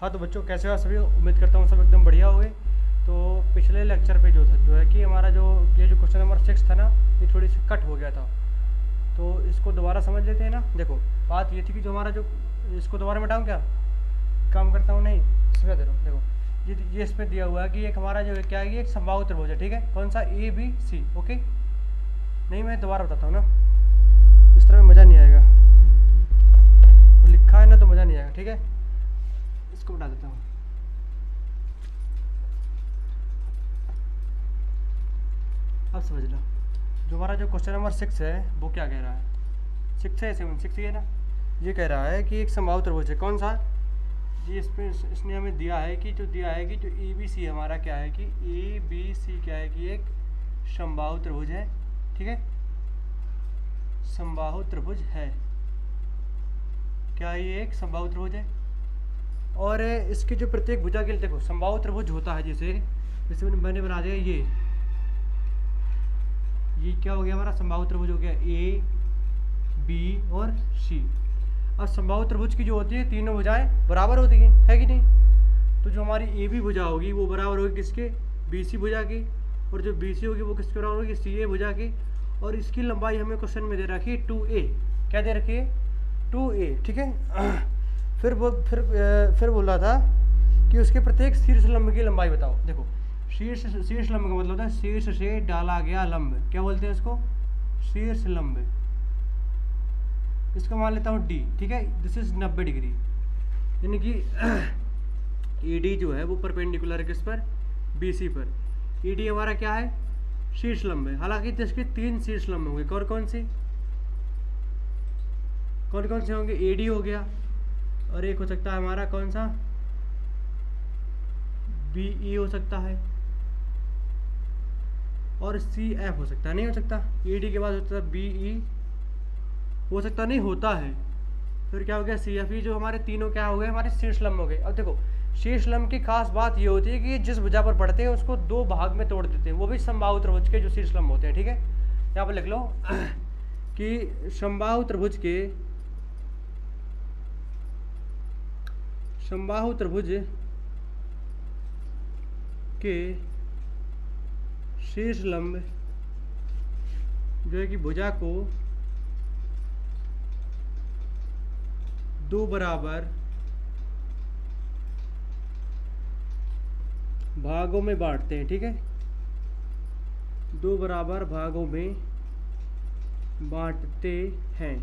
हाँ तो बच्चों कैसे हो सभी, उम्मीद करता हूँ सब एकदम बढ़िया होंगे। तो पिछले लेक्चर पे जो है कि हमारा ये जो क्वेश्चन नंबर 6 था ना, ये थोड़ी सी कट हो गया था। तो इसको दोबारा समझ लेते हैं ना। देखो बात ये थी कि जो हमारा जो इसको दोबारा मिटाऊँ क्या, काम करता हूँ नहीं इसमें दे रहा हूँ। देखो ये इसमें दिया हुआ है कि एक हमारा जो है क्या है कि एक संभावित त्रिभुज है, ठीक है। कौन सा, ए बी सी। ओके, नहीं मैं दोबारा बताता हूँ ना, इस तरह में मज़ा नहीं आएगा। वो लिखा है ना तो मज़ा नहीं आएगा, ठीक है। इसको बता देता हूँ। अब समझ लो, जो हमारा जो क्वेश्चन नंबर 6 है वो क्या कह रहा है। 6 है 7 6 है ना। ये कह रहा है कि एक संभावित त्रिभुज है। कौन सा, ये इसने हमें दिया है कि जो ए बी सी हमारा क्या है कि ए बी सी क्या है कि एक समबाहु त्रिभुज है, ठीक है। समबाहु त्रिभुज है, क्या ये एक समबाहु त्रिभुज है। और इसकी जो प्रत्येक भुजा के लिए देखो समबाहु त्रिभुज होता है, जैसे मैंने बना दिया ये क्या हो गया हमारा समबाहु त्रिभुज हो गया, ए बी और सी। अब समबाहु त्रिभुज की जो होती है तीनों भुजाएं बराबर होती हैं, है कि नहीं। तो जो हमारी ए बी भुजा होगी वो बराबर होगी किसके, बी सी भुजा की। और जो बी सी होगी वो किसके बराबर होगी, सी ए भुजा की। और इसकी लंबाई हमें क्वेश्चन में दे रखी है 2a। क्या दे रखी है, 2a, ठीक है। फिर बोल रहा था कि उसके प्रत्येक शीर्ष लंब की लंबाई बताओ। देखो शीर्ष लंब का मतलब होता है शीर्ष से डाला गया लंब, क्या बोलते हैं इसको, शीर्ष लंब। इसको मान लेता हूँ d, ठीक है। दिस इज 90 डिग्री, यानी कि ED जो है वो परपेंडिकुलर है किस पर, BC पर। ED हमारा क्या है, शीर्ष लंब है। हालांकि इसके 3 शीर्ष लंब होंगे। कौन कौन से होंगे, AD हो गया, और एक हो सकता है हमारा कौन सा, BE हो सकता है, और CF हो सकता है। नहीं हो सकता, ED के बाद होता है BE, हो सकता नहीं, होता है। फिर क्या हो गया, CFE। जो हमारे तीनों क्या हो गए, हमारे शीर्ष लंब हो गए। अब देखो शीर्ष लंब की खास बात ये होती है कि जिस भुजा पर पड़ते हैं उसको 2 भाग में तोड़ देते हैं, वो भी समबाहु त्रिभुज के जो शीर्ष लंब होते हैं, ठीक है। यहाँ पर लिख लो कि समबाहु त्रिभुज के शीर्ष लंब जो है कि भुजा को 2 बराबर भागों में बांटते हैं, ठीक है। 2 बराबर भागों में बांटते हैं।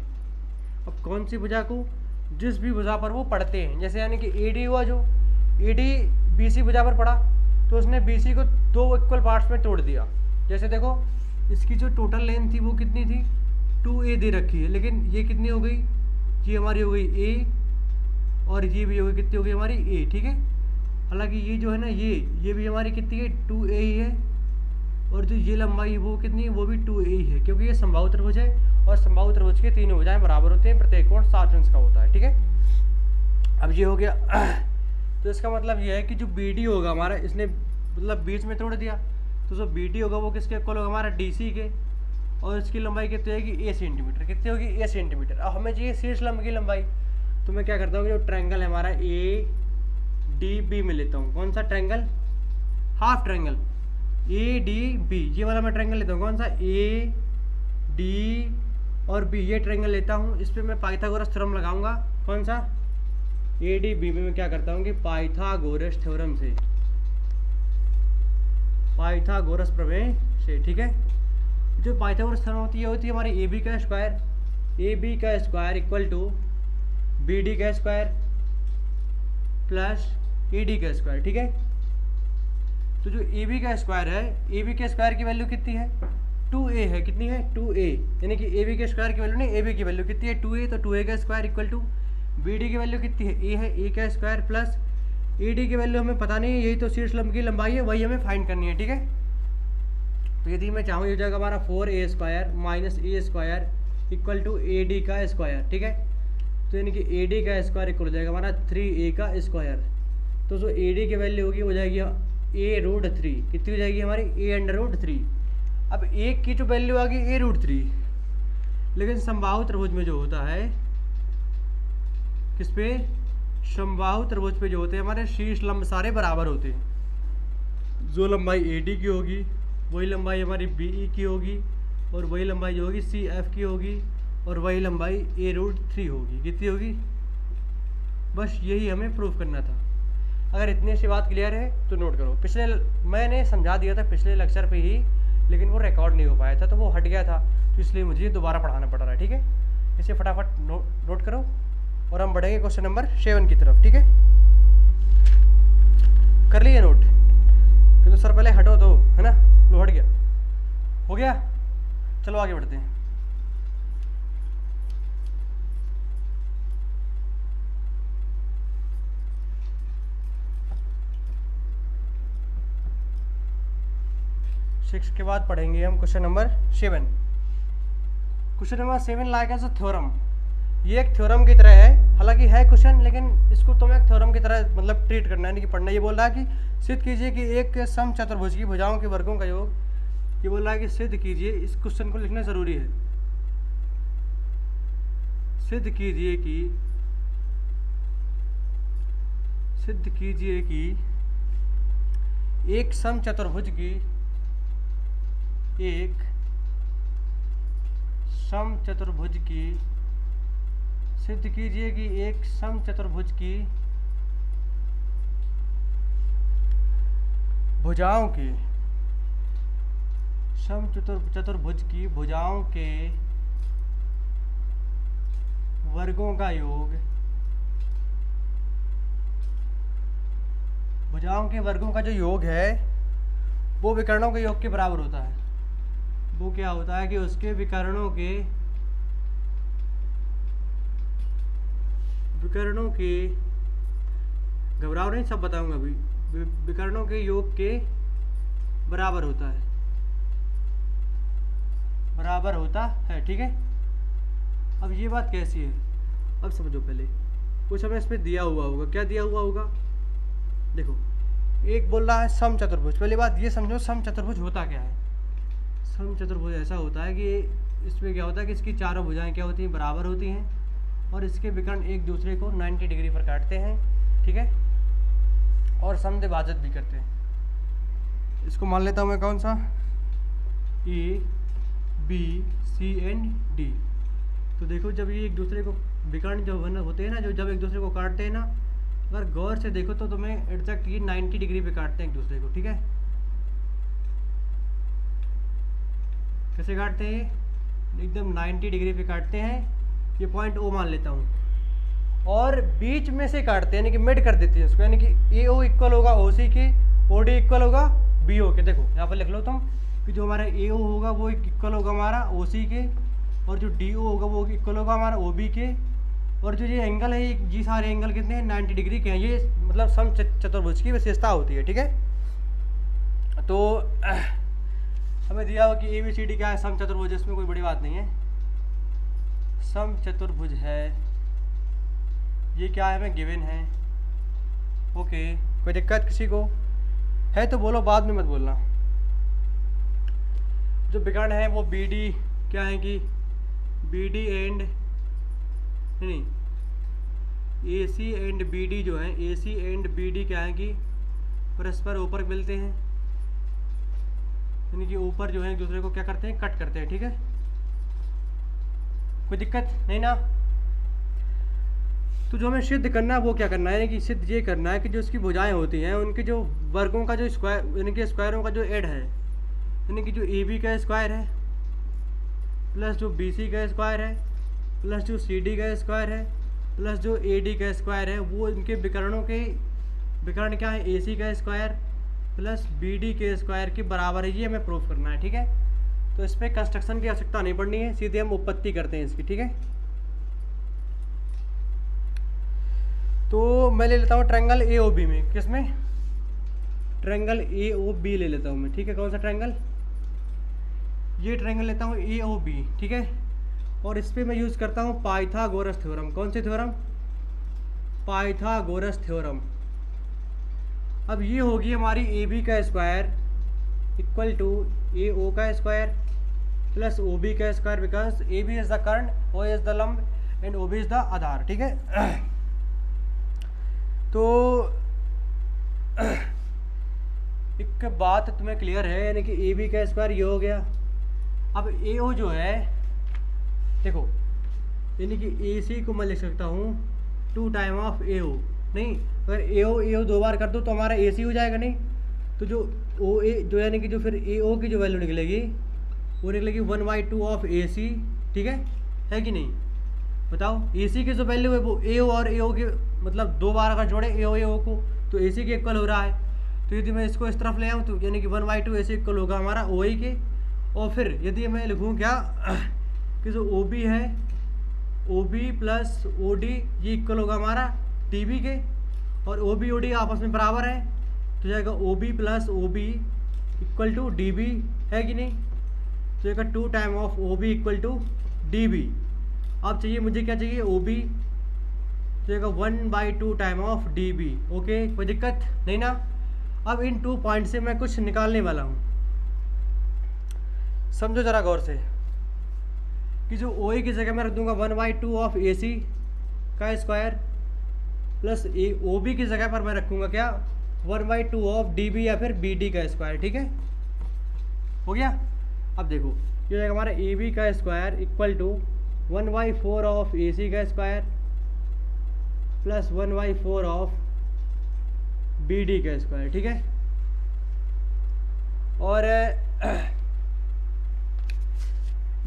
अब कौन सी भुजा को, जिस भी भुजा पर वो पढ़ते हैं। जैसे यानी कि ED हुआ, जो ED BC भुजा पर पड़ा तो उसने BC को 2 इक्वल पार्ट्स में तोड़ दिया। जैसे देखो इसकी जो टोटल लेंथ थी वो कितनी थी, 2a दे रखी है, लेकिन ये कितनी हो गई, ये हमारी हो गई a, और ये भी हो गई, कितनी हो गई हमारी a, ठीक है। हालांकि ये जो है ना ये भी हमारी कितनी है, 2a ही है। और जो ये लंबाई वो कितनी है, वो भी 2a ही है, क्योंकि ये समबाहु त्रिभुज है और समबाहु त्रिभुज के तीनों भुजाएं बराबर होते हैं, प्रत्येक कोण 60 अंश का होता है, ठीक है। अब ये हो गया। तो इसका मतलब ये है कि जो BD होगा हमारा, इसने मतलब बीच में तोड़ दिया, तो जो BD होगा वो किसके इक्वल होगा, हमारा DC के। और इसकी लंबाई कितनी होगी, a सेंटीमीटर। कितनी होगी, a सेंटीमीटर। अब हमें चाहिए शीर्ष लंब की लंबाई, तो मैं क्या करता हूँ, जो ट्रायंगल है हमारा ADB में लेता हूँ। कौन सा ट्रायंगल, हाफ ट्रायंगल ADB, ये वाला मैं ट्रायंगल लेता हूँ। कौन सा, AD और B, ये ट्रायंगल लेता हूँ। इस पर मैं पाइथागोरस थ्योरम लगाऊंगा। कौन सा, ADB में मैं क्या करता हूँ कि पाइथागोरस थ्योरम से, पाइथागोरस प्रमेय से, ठीक है। जो पाइथागोरस थ्योरम होती है हमारी AB का स्क्वायर इक्वल टू BD का स्क्वायर प्लस ED का स्क्वायर, ठीक है। तो जो AB का स्क्वायर है, AB के स्क्वायर की वैल्यू कितनी है, 2a है। कितनी है, 2a, यानी कि AB के स्क्वायर की वैल्यू नहीं, AB की वैल्यू कितनी है, 2a। तो 2a का स्क्वायर इक्वल टू BD की वैल्यू कितनी है, a है, a का स्क्वायर प्लस ED की वैल्यू हमें पता नहीं है, यही तो शीर्ष लंब की लंबाई है, वही हमें फाइंड करनी है, ठीक है। तो यदि मैं चाहूँ ये हो जाएगा हमारा 4a square minus a square equal to AD का स्क्वायर, ठीक है। तो यानी कि AD का स्क्वायर इक्वल हो जाएगा हमारा 3a का स्क्वायर। तो जो AD की वैल्यू होगी हो जाएगी a√3। कितनी हो जाएगी हमारी, a√3। अब एक की जो वैल्यू आ गई a√3, लेकिन समबाहु त्रिभुज में जो होता है किस पे, समबाहु त्रिभुज पे जो होते हैं हमारे शीर्ष लंब सारे बराबर होते हैं। जो लंबाई AD की होगी वही लंबाई हमारी BE की होगी, और वही लंबाई जो होगी CF की होगी, और वही लंबाई A√3 होगी। कितनी होगी? बस यही हमें प्रूफ करना था। अगर इतनी सी बात क्लियर है तो नोट करो। पिछले मैंने समझा दिया था पिछले लेक्चर पे ही, लेकिन वो रिकॉर्ड नहीं हो पाया था तो वो हट गया था, तो इसलिए मुझे दोबारा पढ़ाना पड़ रहा है। ठीक है, इसे फटाफट नोट करो और हम बढ़ेंगे क्वेश्चन नंबर 7 की तरफ। ठीक है, कर लिए नोट? तो सर पहले हटो तो, है ना, लो हट गया, हो गया। चलो आगे बढ़ते हैं। सिक्स के बाद पढ़ेंगे हम question number 7। Question number 7 like as a theorem. ये एक थ्योरम की तरह है, हालांकि है क्वेश्चन, लेकिन इसको तुम्हें एक थ्योरम की तरह मतलब ट्रीट करना है, नहीं कि पढ़ना। ये बोल रहा है कि सिद्ध कीजिए कि एक समचतुर्भुज की भुजाओं के वर्गों का योग। ये बोल रहा है कि सिद्ध कीजिए, इस क्वेश्चन को लिखना जरूरी है। सिद्ध कीजिए कि एक समचतुर्भुज की सिद्ध कीजिए कि एक समचतुर्भुज की भुजाओं के चतुर्भुज की भुजाओं के वर्गों का योग, भुजाओं के वर्गों का जो योग है वो विकर्णों के योग के बराबर होता है। वो क्या होता है कि उसके विकर्णों के घबराओ नहीं, सब बताऊंगा अभी। विकर्णों के योग के बराबर होता है। ठीक है, अब ये बात कैसी है अब समझो। पहले कुछ हमें इस पे दिया हुआ होगा। क्या दिया हुआ होगा? देखो, एक बोल रहा है समचतुर्भुज। पहली बात ये समझो समचतुर्भुज होता क्या है। समचतुर्भुज ऐसा होता है कि इसमें क्या होता है कि इसकी चारों भुजाएं क्या होती हैं? बराबर होती हैं, और इसके विकर्ण एक दूसरे को 90 डिग्री पर काटते हैं। ठीक है, और समद्विभाजक भी करते हैं। इसको मान लेता हूँ मैं कौन सा, A, B, C and D। तो देखो, जब ये एक दूसरे को विकर्ण जो होते हैं ना, जो जब एक दूसरे को काटते हैं ना, अगर गौर से देखो तो तुम्हें एग्जैक्ट ये 90 डिग्री पे काटते हैं एक दूसरे को। ठीक है, कैसे काटते हैं? एकदम 90 डिग्री पे काटते हैं। ये पॉइंट O मान लेता हूँ, और बीच में से काटते हैं, यानी कि मिड कर देते हैं इसको, यानी कि AO इक्वल होगा OC के, OD इक्वल होगा BO के। देखो यहाँ पर लिख लो तुम कि जो हमारा AO होगा वो इक्वल होगा हमारा OC के, और जो DO होगा वो इक्वल होगा हमारा OB के, और जो ये एंगल है ये सारे एंगल कितने हैं? 90 डिग्री के हैं। ये मतलब समचतुर्भुज की विशेषता होती है। ठीक है, तो हमें दिया हो कि ABCD क्या है? समचतुर्भुज। इसमें कोई बड़ी बात नहीं है, समचतुर्भुज है। ये क्या है? हमें गिवन है। ओके, कोई दिक्कत किसी को है तो बोलो, बाद में मत बोलना। जो विकर्ण है वो BD क्या है कि BD एंड नहीं, AC एंड BD जो है, AC एंड BD क्या है कि परस्पर ऊपर मिलते हैं, यानी कि ऊपर जो है एक दूसरे को क्या करते हैं? कट करते हैं। ठीक है, कोई दिक्कत नहीं ना? तो जो हमें सिद्ध करना है वो क्या करना है, यानी कि सिद्ध ये करना है कि जो इसकी भुजाएं होती हैं उनके जो वर्गों का जो स्क्वायर, यानी कि स्क्वायरों का जो ऐड है, यानी कि जो AB का स्क्वायर है प्लस जो BC का स्क्वायर है प्लस जो CD का स्क्वायर है प्लस जो AD का स्क्वायर है, वो इनके विकर्णों के विकर्ण क्या है? AC का स्क्वायर प्लस BD के स्क्वायर के बराबर है। ये हमें प्रूफ करना है। ठीक है, तो इस पर कंस्ट्रक्शन की आवश्यकता नहीं पड़नी है, सीधे हम उत्पत्ति करते हैं इसकी। ठीक है, तो मैं ले लेता हूँ ट्रायंगल AOB में। किस में? ट्रायंगल AOB ले लेता हूँ मैं। ठीक है, कौन सा ट्रायंगल? ये ट्रायंगल लेता हूँ AOB। ठीक है, और इस पर मैं यूज़ करता हूँ पाइथागोरस थ्योरम। कौन सी थ्योरम? Pythagoras theorem. अब ये होगी हमारी AB का स्क्वायर इक्वल टू AO का स्क्वायर प्लस OB का square, because AB is the कर्ण, O इज द लंब एंड OB इज द आधार। ठीक है, तो एक बात तुम्हें क्लियर है, यानी कि ए बी का स्क्वायर ये हो गया। अब ए ओ जो है देखो, यानी कि ए सी को मैं लिख सकता हूँ 2 टाइम ऑफ ए ओ। नहीं, अगर ए ओ 2 बार कर दो तो हमारा ए सी हो जाएगा। नहीं तो जो ओ ए जो यानी कि जो फिर ए ओ की जो वैल्यू निकलेगी वो निकलेगी 1/2 ऑफ ए सी। ठीक है कि नहीं? बताओ, ए सी की जो वैल्यू है वो ए ओ और ए ओ के मतलब 2 बार अगर जोड़े ए ओ को तो ए सी के इक्वल हो रहा है। तो यदि मैं इसको इस तरफ ले आऊँ तो यानी कि 1/2 ए सी इक्वल होगा हमारा ओ ए के। और फिर यदि मैं लिखूँ क्या कि जो ओ बी है, O B plus O D ये इक्वल होगा हमारा टी बी के, और ओ बी ओ डी आपस में बराबर है तो जाएगा O B plus O B equal to D B, है कि नहीं? तो जाएगा 2 time of O B equal to D B. अब चाहिए मुझे क्या चाहिए, ओ बी, तो जाएगा 1/2 time of D B. Okay, कोई दिक्कत नहीं ना? अब इन 2 पॉइंट से मैं कुछ निकालने वाला हूँ, समझो ज़रा गौर से कि जो ओ ए की जगह मैं रख दूंगा 1/2 ऑफ ए सी का स्क्वायर प्लस ए ओ बी की जगह पर मैं रखूँगा क्या 1/2 ऑफ डी बी या फिर बी डी का स्क्वायर। ठीक है, हो गया। अब देखो ये जाएगा हमारा ए बी का square equal to 1/4 of A C का square plus 1/4 of B D का स्क्वायर। ठीक है, और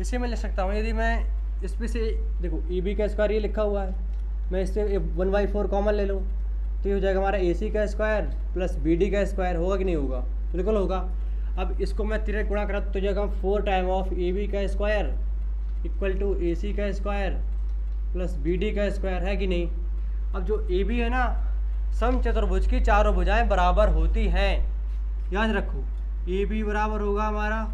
इसे मैं लिख सकता हूँ, यदि मैं इसमें से देखो ए बी का स्क्वायर ये लिखा हुआ है, मैं इससे 1/4 कॉमन ले लूँ तो ये हो जाएगा हमारा ए सी का स्क्वायर प्लस बी डी का स्क्वायर। होगा कि नहीं होगा? बिल्कुल होगा। अब इसको मैं 3 गुणा करा तो जाएगा 4 टाइम ऑफ ए बी का square equal to A C का स्क्वायर प्लस बी डी का स्क्वायर, है कि नहीं? अब जो ए बी है ना, समचतुर्भुज की चारों भुजाएं बराबर होती हैं, याद रखो। ए बी बराबर होगा हमारा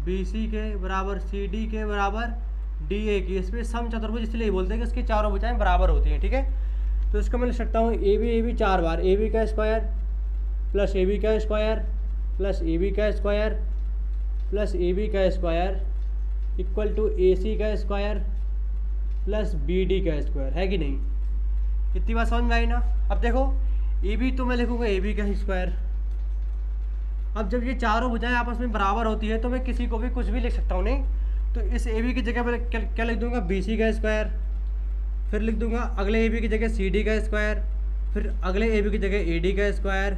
बी सी के बराबर सी डी के बराबर डी ए की। इसमें समचतुर्भुज इसलिए बोलते हैं कि इसकी चारों भुजाएं बराबर होती हैं। ठीक है, तो इसको मैं लिख सकता हूँ ए बी 4 बार ए बी का स्क्वायर प्लस ए बी का स्क्वायर प्लस ए बी का स्क्वायर प्लस ए बी का square equal to A C का स्क्वायर प्लस बी डी का स्क्वायर, है कि नहीं? इतनी बात समझ में आई ना? अब देखो ए बी तो मैं लिखूँगा ए बी का स्क्वायर। अब जब ये चारों भुजाएं आपस में बराबर होती है तो मैं किसी को भी कुछ भी लिख सकता हूँ। नहीं तो इस ए बी की जगह पर क्या लिख दूंगा, बी सी का स्क्वायर, फिर लिख दूंगा अगले ए बी की जगह सी डी का स्क्वायर, फिर अगले ए बी की जगह ए डी का square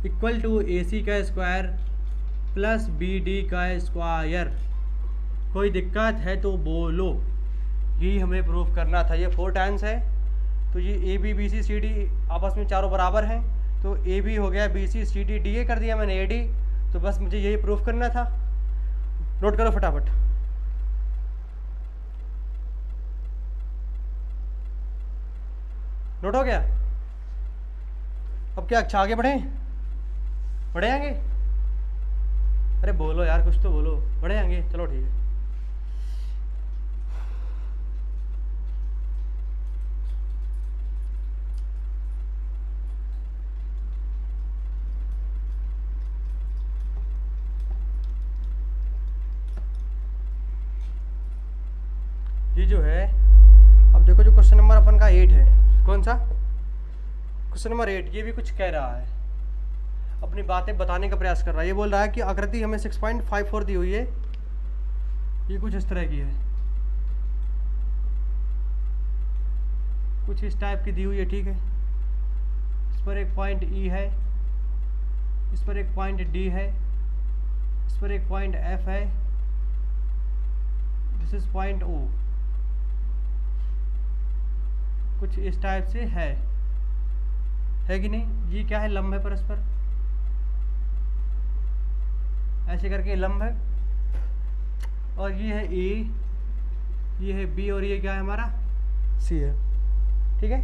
equal to A C का स्क्वायर प्लस बी डी का स्क्वायर। कोई दिक्कत है तो बोलो, यही हमें प्रूफ करना था। ये 4 टाइम्स है तो ये A B C C D आपस में चारों बराबर हैं, तो ए बी हो गया B C C D D A कर दिया मैंने ए डी। तो बस मुझे यही प्रूफ करना था। नोट करो फटाफट। नोट हो गया? अब क्या अच्छा आगे बढ़ें? बढ़े आगे? अरे बोलो यार, कुछ तो बोलो। बढ़े आगे? चलो ठीक है। ये जो है, अब देखो जो क्वेश्चन नंबर अपन का 8 है, कौन सा? Question number 8। ये भी कुछ कह रहा है, अपनी बातें बताने का प्रयास कर रहा है। ये बोल रहा है कि आकृति हमें 6.54 दी हुई है, ये कुछ इस तरह की है, कुछ इस टाइप की दी हुई है। ठीक है, इस पर एक पॉइंट ई है, इस पर एक पॉइंट डी है, इस पर एक पॉइंट एफ है, दिस इज पॉइंट ओ, कुछ इस टाइप से है कि नहीं? ये क्या है? लंब है परस्पर, ऐसे करके लंब है, और ये है ए, ये है बी, और ये क्या है हमारा? सी है। ठीक है,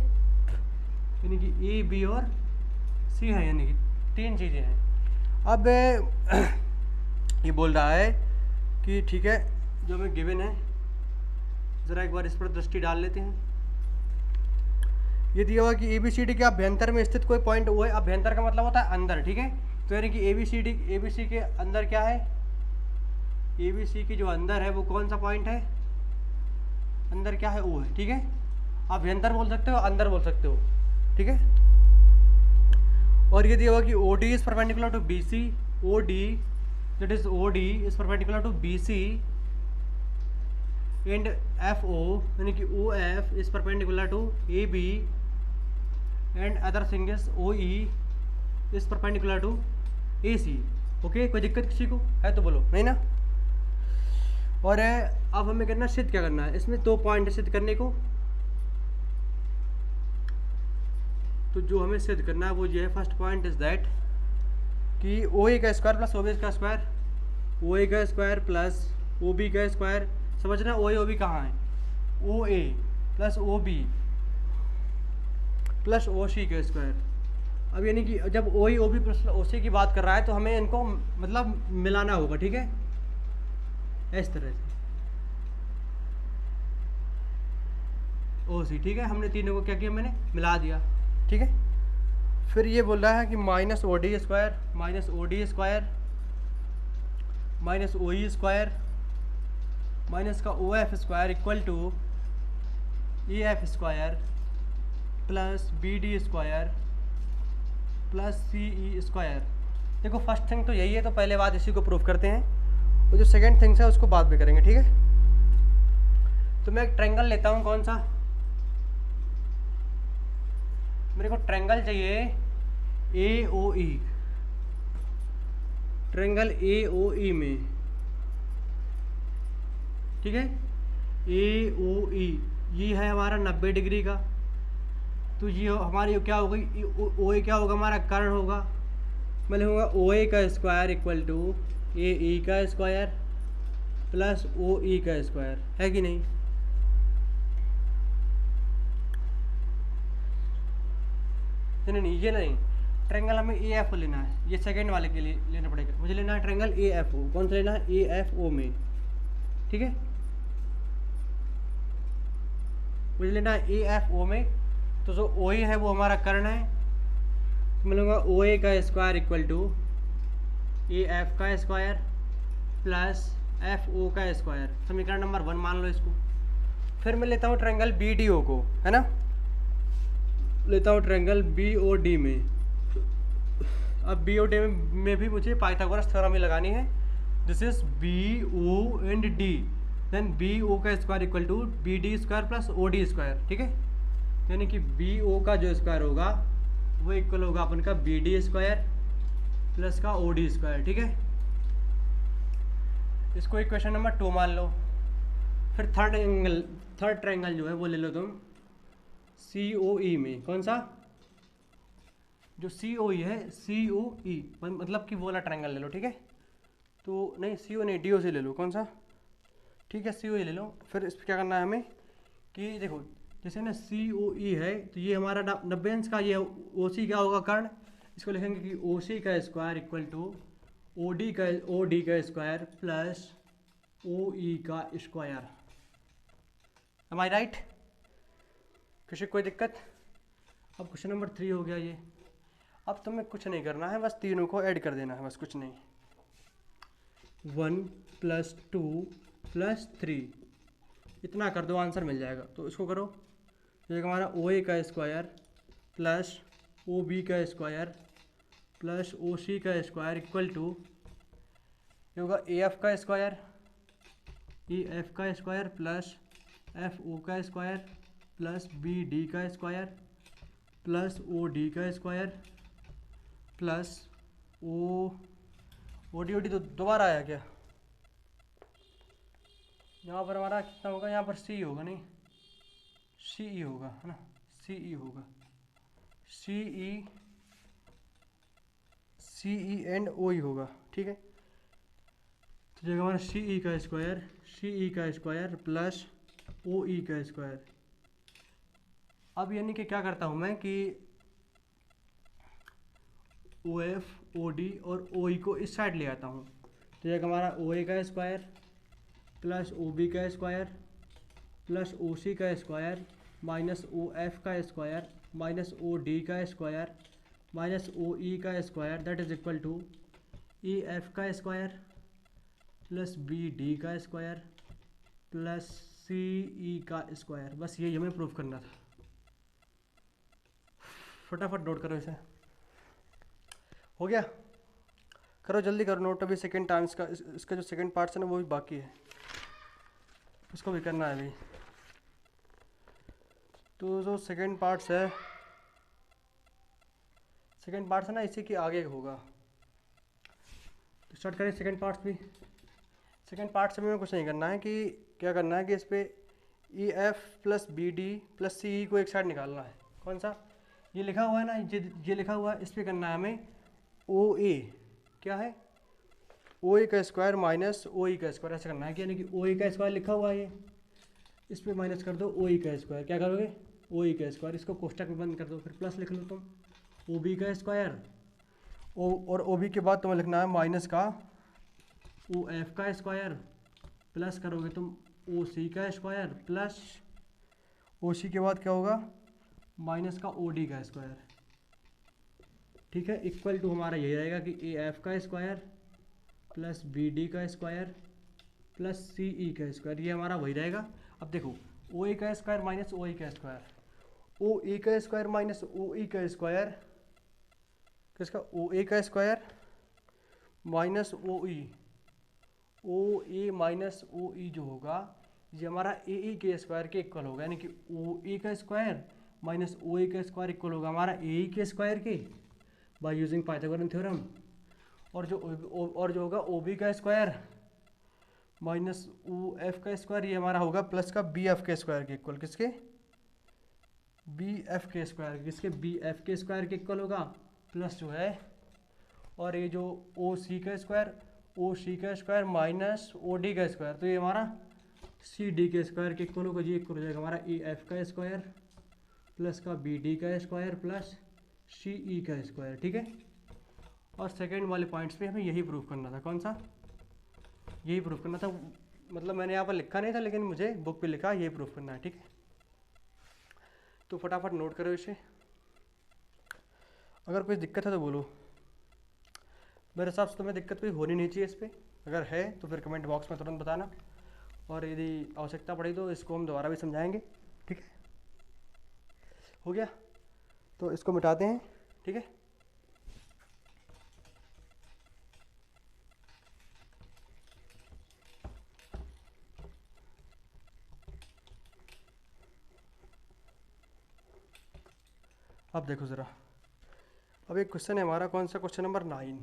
यानी कि ए बी और सी है, यानी कि 3 चीज़ें हैं। अब ये बोल रहा है कि ठीक है, जो हमें गिवन है, ज़रा एक बार इस पर दृष्टि डाल लेते हैं। ये दिया हुआ कि ए बी सी डी के अभ्यंतर में स्थित कोई पॉइंट वो है। अभ्यंतर का मतलब होता है अंदर। ठीक है, तो यानी कि ए बी सी के अंदर क्या है? ए बी सी की जो अंदर है वो कौन सा पॉइंट है? अंदर क्या है? ओ है। ठीक है, अभ्यंतर बोल सकते हो, अंदर बोल सकते हो। ठीक है, और ये दिया हुआ कि O D is perpendicular to B C, O D that is O D is perpendicular to B C and F O यानी कि O F is perpendicular to A B and other thing is O E is perpendicular to A C. Okay, कोई दिक्कत किसी को है तो बोलो, नहीं ना। और अब हमें करना सिद्ध क्या करना है, इसमें 2 पॉइंट सिद्ध करने को। तो जो हमें सिद्ध करना है वो ये है, फर्स्ट पॉइंट इज दैट कि ओ ए का स्क्वायर प्लस ओ बी का स्क्वायर, ओ ए का स्क्वायर प्लस ओ बी का स्क्वायर, समझना ओ ए ओ बी कहाँ है, O A plus O B plus O C का स्क्वायर। अब यानी कि जब ओ ई ओ बी प्लस ओ सी की बात कर रहा है तो हमें इनको मतलब मिलाना होगा, ठीक है, इस तरह से ओ सी, ठीक है। हमने तीनों को क्या किया, मैंने मिला दिया, ठीक है। फिर ये बोल रहा है कि minus O D square minus O D square minus O E square minus का O F square equal to A F square plus B D square plus C E square. देखो फर्स्ट थिंग तो यही है, तो पहले बात इसी को प्रूव करते हैं, और जो सेकंड थिंग्स है उसको बाद में करेंगे, ठीक है। तो मैं एक ट्रायंगल लेता हूँ, कौन सा, मेरे को ट्रायंगल चाहिए ए ओ ई, ट्रायंगल ए ओ ई में, ठीक है, ए ओ ई ये है हमारा 90 डिग्री का। तो ये हमारी क्या होगी, ओ ए क्या होगा, हमारा कर्ण होगा, मैं लिखूँगा ओ ए का स्क्वायर इक्वल टू ए ई का स्क्वायर प्लस ओ ई का स्क्वायर, है कि नहीं। नहीं ये नहीं, ट्रायंगल हमें ए एफ ओ लेना है, ये सेकंड वाले के लिए लेना पड़ेगा, मुझे लेना है ट्रायंगल ए एफ ओ। कौन सा लेना है, ए एफ ओ में, ठीक है, मुझे लेना है ए एफ ओ में। तो जो ओ ए है वो हमारा कर्ण है, तो मैं लूँगा ओ ए का square equal to A F का स्क्वायर प्लस एफ ओ का स्क्वायर, समीकरण नंबर 1 मान लो इसको। फिर मैं लेता हूँ ट्रायंगल बी डी ओ को, है ना, लेता हूँ ट्रायंगल बी ओ डी में। अब बी ओ डी में भी मुझे पाइथागोरस थ्योरम ही लगानी है, this is B O and D, then B O का square equal to B D square plus O D square, ठीक है। यानी कि बी ओ का जो स्क्वायर होगा वो इक्वल होगा अपन का बी डी स्क्वायर प्लस का ओ डी स्क्वायर, ठीक है। इसको इक्वेशन नंबर 2 मान लो। फिर थर्ड ट्रायंगल जो है वो ले लो तुम सी ओ ई में, कौन सा, जो सी ओ ई है, सी ओ ई मतलब कि वो वाला ट्रायंगल ले लो, ठीक है। तो नहीं सी ओ नहीं, डी ओ से ले लो, कौन सा, ठीक है, सी ओ ई ले लो। फिर इस पर क्या करना है हमें कि देखो जैसे ना सी ओ ई है तो ये हमारा 90 अंश का, ये ओ सी क्या होगा, कर्ण, इसको लिखेंगे कि ओ सी का square equal to O D का स्क्वायर प्लस ओ ई का स्क्वायर। एम आई राइट, किसी कोई दिक्कत। अब क्वेश्चन नंबर 3 हो गया ये। अब तुम्हें कुछ नहीं करना है, बस तीनों को ऐड कर देना है, बस कुछ नहीं। 1 + 2 + 3 इतना कर दो, आंसर मिल जाएगा। तो इसको करो, एक हमारा ओ ए का स्क्वायर प्लस ओ बी का स्क्वायर प्लस ओ सी का स्क्वायर इक्वल टू ये होगा ए एफ का स्क्वायर, ए एफ का स्क्वायर प्लस एफ ओ का स्क्वायर प्लस बी डी का स्क्वायर प्लस ओ डी का स्क्वायर प्लस ओ डी तो दोबारा आया क्या, यहाँ पर हमारा कितना होगा, यहाँ पर सी होगा, नहीं सी ई होगा, है ना, सी ई होगा, सी ई एंड ओ ई होगा, ठीक है। तो जगह हमारा सी ई का स्क्वायर प्लस ओ ई का स्क्वायर। अब यानी कि क्या करता हूँ मैं कि ओ एफ ओ डी और ओ ई को इस साइड ले आता हूँ। तो जगह हमारा ओ ए का स्क्वायर प्लस ओ बी का स्क्वायर प्लस ओ सी का स्क्वायर माइनस ओ एफ का स्क्वायर माइनस ओ डी का स्क्वायर माइनस ओ ई का square that is equal to E F का स्क्वायर प्लस बी डी का square plus C E का square. बस यही हमें प्रूफ करना था। फटाफट नोट करो इसे। हो गया? करो जल्दी करो नोट, अभी सेकेंड टाइम इसका जो सेकेंड पार्ट्स है ना वो भी बाकी है, उसको भी करना है अभी। तो जो सेकेंड पार्ट्स है ना इसी के आगे होगा। तो स्टार्ट करें सेकेंड पार्ट्स भी। सेकेंड पार्ट से हमें कुछ नहीं करना है, कि क्या करना है कि इस पर E F plus B D plus C E को एक साइड निकालना है। कौन सा? ये लिखा हुआ है ना, ये लिखा हुआ है, इस पर करना है हमें ओ ए। क्या है? ओ ए का स्क्वायर माइनस ओ ई का स्क्वायर, ऐसा करना है कि यानी कि ओ ए का स्क्वायर लिखा हुआ है ये, इस पर माइनस कर दो ओ ई का स्क्वायर। क्या करोगे? ओ ई का स्क्वायर, इसको कोष्टक में बंद कर दो, फिर प्लस लिख लो तुम ओ बी का स्क्वायर, और ओ बी के बाद तुम्हें लिखना है माइनस का ओ एफ का स्क्वायर, प्लस करोगे तुम ओ सी का स्क्वायर, प्लस ओ सी के बाद क्या होगा? माइनस का ओ डी का स्क्वायर। ठीक है, इक्वल टू हमारा यही रहेगा कि ए एफ का स्क्वायर प्लस बी डी का स्क्वायर प्लस सी ई का स्क्वायर, ये हमारा वही रहेगा। अब देखो ओ ए का स्क्वायर माइनस ओ ई का स्क्वायर, ओ ए का स्क्वायर माइनस ओ ई का स्क्वायर, किसका? ओ ए का स्क्वायर माइनस ओ ए माइनस ओ ई जो होगा ये हमारा ए ई के स्क्वायर के इक्वल होगा, यानी कि ओ ए का स्क्वायर माइनस ओ ए का स्क्वायर इक्वल होगा हमारा ए ई के स्क्वायर के बाय यूजिंग पाइथागोरन थ्योरम। और जो होगा ओ बी का स्क्वायर माइनस ओ एफ का स्क्वायर, ये हमारा होगा प्लस का बी एफ के स्क्वायर के इक्वल। किसके? बी एफ के स्क्वायर, किसके? बी एफ के स्क्वायर के इक्वल होगा, प्लस जो है, और ये जो ओ सी का स्क्वायर माइनस ओ डी का स्क्वायर, तो ये हमारा सी डी के स्क्वायर के इक्वल होगा। ये इक्वल हो जाएगा हमारा ए एफ का स्क्वायर प्लस का बी डी का स्क्वायर प्लस सी ई का स्क्वायर। ठीक है, और सेकेंड वाले पॉइंट्स पे हमें यही प्रूफ करना था। कौन सा? यही प्रूफ करना था, मतलब मैंने यहाँ पर लिखा नहीं था लेकिन मुझे बुक पे लिखा, यही प्रूफ करना है। ठीक है, तो फटाफट नोट करो इसे, अगर कोई दिक्कत है तो बोलो। मेरे हिसाब से तुम्हें दिक्कत कोई होनी नहीं चाहिए इस पर, अगर है तो फिर कमेंट बॉक्स में तुरंत बताना, और यदि आवश्यकता पड़ी तो इसको हम दोबारा भी समझाएंगे। ठीक है, हो गया? तो इसको मिटाते हैं। ठीक है, अब देखो ज़रा, अब एक क्वेश्चन है हमारा, कौन सा? Question number 9।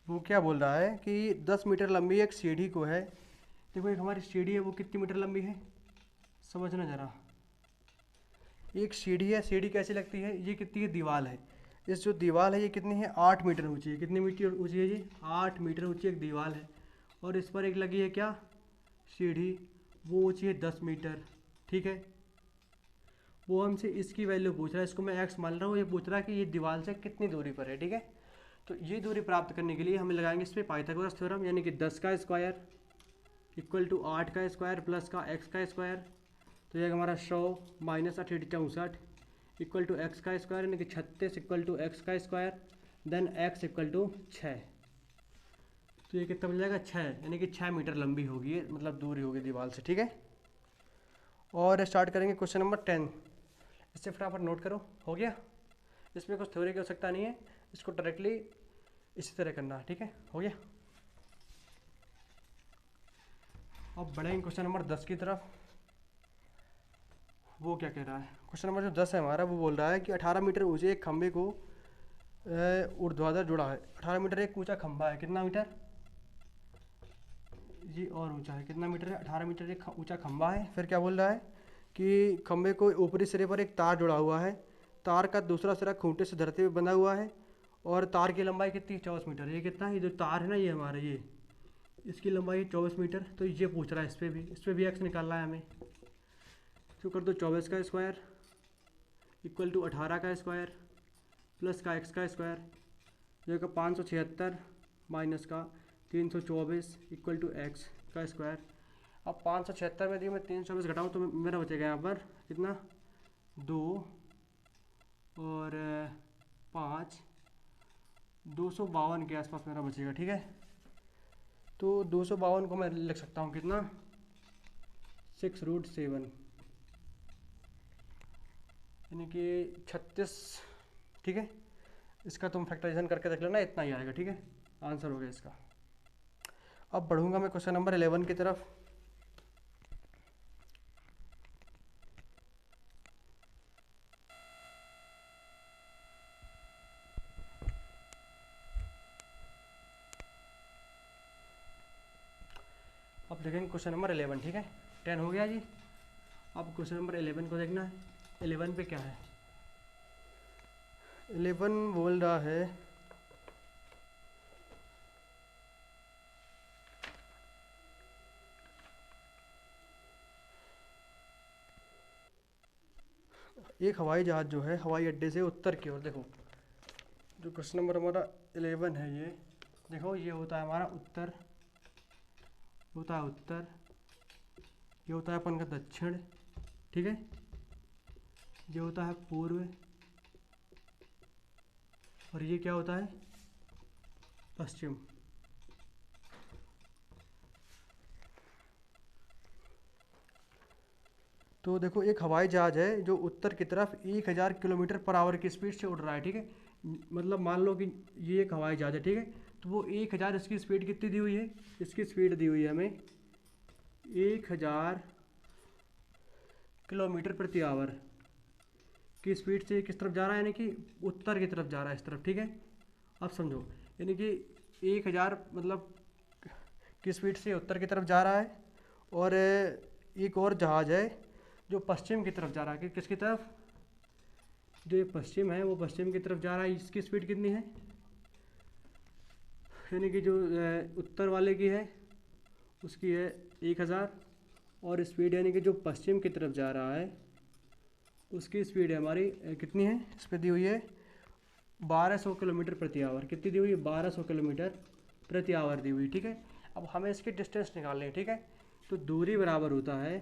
वो क्या बोल रहा है कि 10 मीटर लंबी एक सीढ़ी को है। देखो एक हमारी सीढ़ी है, वो कितनी मीटर लंबी है? समझना ज़रा, एक सीढ़ी है, सीढ़ी कैसी लगती है? ये कितनी है? दीवार है। इस जो दीवार है ये कितनी है? 8 मीटर ऊंची है। कितनी मीटर ऊंची है जी? 8 मीटर ऊंची एक दीवार है, और इस पर एक लगी है क्या? सीढ़ी, वो ऊंची है 10 मीटर। ठीक है, वो हमसे इसकी वैल्यू पूछ रहा है, इसको मैं एक्स मान रहा हूँ, ये पूछ रहा है कि ये दीवार से कितनी दूरी पर है। ठीक है, तो ये दूरी प्राप्त करने के लिए हम लगाएंगे इस पर पाइथागोरस थ्योरम, यानी कि 10 का स्क्वायर इक्वल टू 8 का स्क्वायर प्लस का एक्स का स्क्वायर, तो ये हमारा 100 माइनस 64 इक्वल टू एक्स का स्क्वायर, यानी कि 36 इक्वल टू एक्स का square, then x equal to 6। तो ये कितना बन जाएगा? 6, यानी कि 6 मीटर लंबी होगी ये, मतलब दूरी होगी दीवार से। ठीक है, और स्टार्ट करेंगे क्वेश्चन नंबर 10। इससे फटाफट नोट करो। हो गया? इसमें कुछ थ्योरी की आवश्यकता नहीं है, इसको डायरेक्टली इसी तरह करना है। ठीक है, हो गया? अब बढ़ेंगे क्वेश्चन नंबर 10 की तरफ। वो क्या कह रहा है? क्वेश्चन नंबर जो 10 है हमारा, वो बोल रहा है कि 18 मीटर ऊंचे एक खंभे को ऊर्ध्वाधर जुड़ा है। 18 मीटर एक ऊंचा खंभा है, कितना मीटर? ये और ऊंचा है, कितना मीटर है? 18 मीटर एक ऊंचा खंभा है। फिर क्या बोल रहा है कि खंभे को ऊपरी सिरे पर एक तार जुड़ा हुआ है, तार का दूसरा सिरा खूंटे से धरते हुए बंधा हुआ है, और तार की लंबाई कितनी? 24 मीटर। ये कितना है? ये जो तार है ना, ये हमारा, ये इसकी लंबाई 24 मीटर। तो ये पूछ रहा है, इस पर भी एक्स निकालना है हमें। तो कर दो 24 का स्क्वायर इक्वल टू 18 का स्क्वायर प्लस का एक्स का स्क्वायर, जो का 576 माइनस का 324 इक्वल टू एक्स का स्क्वायर। अब 576 में दिए मैं 324 घटाऊँ तो मेरा बचेगा यहाँ पर कितना? 2 और 5, 252 के आसपास मेरा बचेगा। ठीक है, तो 252 को मैं लिख सकता हूँ कितना? 6√7, यानी कि 36। ठीक है, इसका तुम फैक्टराइजेशन करके देख लेना, इतना ही आएगा। ठीक है, आंसर हो गया इसका। अब बढ़ूंगा मैं क्वेश्चन नंबर 11 की तरफ। अब देखेंगे क्वेश्चन नंबर 11। ठीक है, 10 हो गया जी। अब क्वेश्चन नंबर 11 को देखना है। 11 पे क्या है? 11 बोल रहा है एक हवाई जहाज जो है हवाई अड्डे से उत्तर की ओर, देखो जो क्वेश्चन नंबर हमारा 11 है, ये देखो ये होता है हमारा उत्तर, होता है उत्तर, ये होता है अपन का दक्षिण, ठीक है, ये होता है पूर्व, और ये क्या होता है? पश्चिम। तो देखो एक हवाई जहाज है जो उत्तर की तरफ 1000 किलोमीटर पर आवर की स्पीड से उड़ रहा है। ठीक है, मतलब मान लो कि ये एक हवाई जहाज है। ठीक है, तो वो 1000, इसकी स्पीड कितनी दी हुई है? इसकी स्पीड दी हुई है हमें 1000 किलोमीटर प्रति आवर की स्पीड से किस तरफ जा रहा है? यानी कि उत्तर की तरफ जा रहा है, इस तरफ। ठीक है, अब समझो, यानी कि 1000 मतलब की स्पीड से उत्तर की तरफ जा रहा है, और एक और जहाज है जो पश्चिम की तरफ जा रहा है। किसकी तरफ? जो ये पश्चिम है वो पश्चिम की तरफ जा रहा है। इसकी स्पीड कितनी है? यानी कि जो उत्तर वाले की है उसकी है 1000, और स्पीड यानी कि जो पश्चिम की तरफ जा रहा है उसकी स्पीड है हमारी कितनी है? इस पर दी हुई है 1200 किलोमीटर प्रति आवर। कितनी दी हुई है? 1200 किलोमीटर प्रति आवर दी हुई। ठीक है, अब हमें इसकी डिस्टेंस निकालनी है। ठीक है, तो दूरी बराबर होता है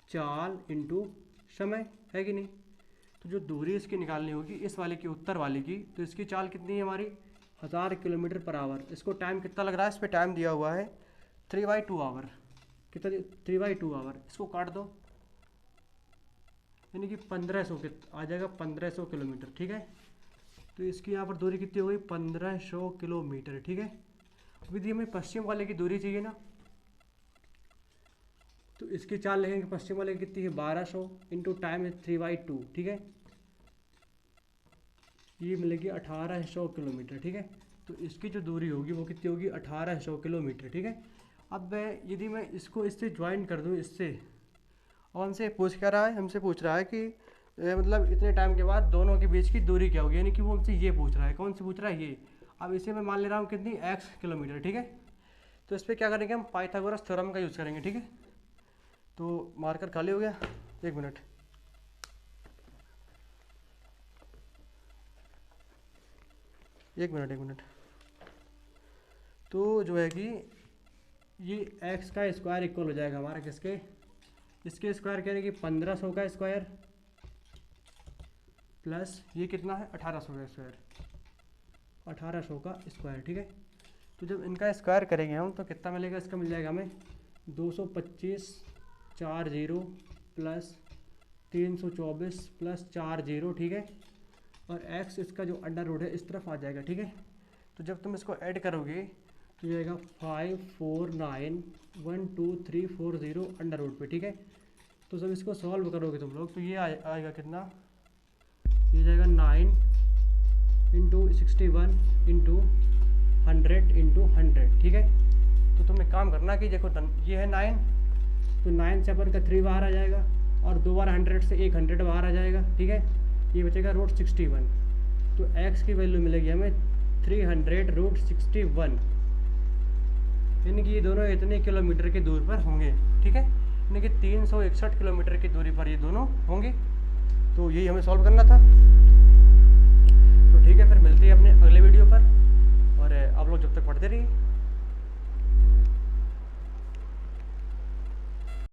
चाल इंटू समय, है कि नहीं? तो जो दूरी इसकी निकालनी होगी इस वाले की, उत्तर वाले की, तो इसकी चाल कितनी है हमारी? 1000 किलोमीटर पर आवर। इसको टाइम कितना लग रहा है? इस पर टाइम दिया हुआ है 3/2 आवर। कितना? 3/2 आवर। इसको काट दो, यानी कि 1500 आ जाएगा, 1500 किलोमीटर। ठीक है, तो इसकी यहाँ पर दूरी कितनी हो गई? 1500 किलोमीटर। ठीक है, अभी हमें पश्चिम वाले की दूरी चाहिए ना, तो इसकी चाल लिखेंगे पश्चिम वाले की कितनी है? 1200 इंटू टाइम है 3/2। ठीक है, ये मिलेगी 1800 किलोमीटर। ठीक है, तो इसकी जो दूरी होगी वो कितनी होगी? 1800 किलोमीटर। ठीक है, अब यदि मैं इसको इससे ज्वाइन कर दूँ, इससे, और हमसे पूछ क्या रहा है? हमसे पूछ रहा है कि मतलब इतने टाइम के बाद दोनों के बीच की दूरी क्या होगी, यानी कि वो हमसे ये पूछ रहा है। कौन सी पूछ रहा है? ये। अब इसे मैं मान ले रहा हूँ कितनी? x kilometre. ठीक है, तो इस पर क्या करेंगे हम? पाइथागोरस थ्योरम का यूज़ करेंगे। ठीक है, तो मार्कर खाली हो गया, एक मिनट, एक मिनट। तो जो है कि ये x का स्क्वायर इक्वल हो जाएगा हमारा किसके? इसके स्क्वायर कह रहे कि 1500 का स्क्वायर प्लस ये कितना है? 1800 का स्क्वायर, 1800 का स्क्वायर। ठीक है, तो जब इनका स्क्वायर करेंगे हम तो कितना मिलेगा? इसका मिल जाएगा हमें 225 40 प्लस 324 प्लस 40। ठीक है, और x इसका जो अंडर रूट है इस तरफ आ जाएगा। ठीक है, तो जब तुम इसको ऐड करोगे तो ये आएगा 5491240 अंडर रूट पे। ठीक है, तो जब इसको सॉल्व करोगे तुम लोग तो ये आएगा कितना? ये जाएगा 9 इंटू 61 इंटू 100 इंटू 100। ठीक है, तो तुम एक काम करना कि देखो ये है 9, तो 9 से अपन का 3 बाहर आ जाएगा, और 2 बार 100 से 100 बाहर आ जाएगा। ठीक है, ये बचेगा √61, तो x की वैल्यू मिलेगी हमें 300√61, यानी कि ये दोनों इतने किलोमीटर की दूरी पर होंगे। ठीक है, यानी कि 361 किलोमीटर की दूरी पर ये दोनों होंगे। तो यही हमें सॉल्व करना था। तो ठीक है, फिर मिलते हैं अपने अगले वीडियो पर, और आप लोग जब तक पढ़ते रहिए।